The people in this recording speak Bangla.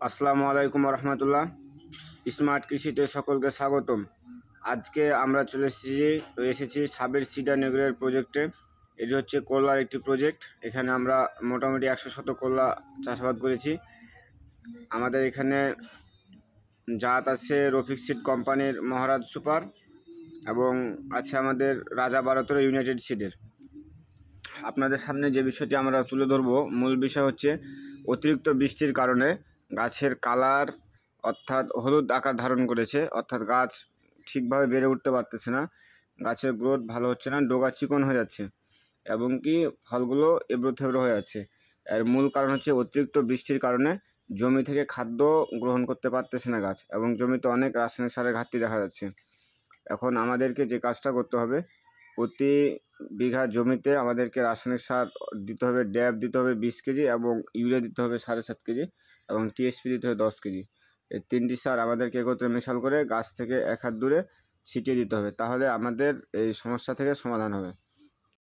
আসসালামু আলাইকুম রহমতুল্লাহ। স্মার্ট কৃষিতে সকলকে স্বাগতম। আজকে আমরা চলে এসেছি সাবের সিডার নেগ্রের প্রজেক্টে। এটি হচ্ছে করলার একটি প্রজেক্ট। এখানে আমরা মোটামুটি 100 শতক করলা চাষাবাদ করেছি। আমাদের এখানে জাত আছে রফিক সিড কোম্পানির মহারাজ সুপার এবং আছে আমাদের রাজা 12 ইউনাইটেড সিডের। আপনাদের সামনে যে বিষয়টি আমরা তুলে ধরবো, মূল বিষয় হচ্ছে অতিরিক্ত বৃষ্টির কারণে গাছের কালার অর্থাৎ হলুদ আকার ধারণ করেছে, অর্থাৎ গাছ ঠিকভাবে বেড়ে উঠতে পারতেছে না, গাছের গ্রোথ ভালো হচ্ছে না, ডোগা চিকন হয়ে যাচ্ছে এবং কি ফলগুলো এবড়ো থেবড়ো হয়ে যাচ্ছে। এর মূল কারণ হচ্ছে অতিরিক্ত বৃষ্টির কারণে জমি থেকে খাদ্য গ্রহণ করতে পারতেছে না গাছ, এবং জমিতে অনেক রাসায়নিক সারের ঘাটতি দেখা যাচ্ছে। এখন আমাদেরকে যে কাজটা করতে হবে, প্রতি বিঘা জমিতে আমাদেরকে রাসায়নিক সার দিতে হবে, ড্যাপ দিতে হবে 20 কেজি এবং ইউরিয়া দিতে হবে 7.5 কেজি এবং টিএসপি দিতে হবে 10 কেজি। এই 3টি সার আমাদেরকে একত্রে মেশাল করে গাছ থেকে 1 হাত দূরে ছিটিয়ে দিতে হবে, তাহলে আমাদের এই সমস্যা থেকে সমাধান হবে।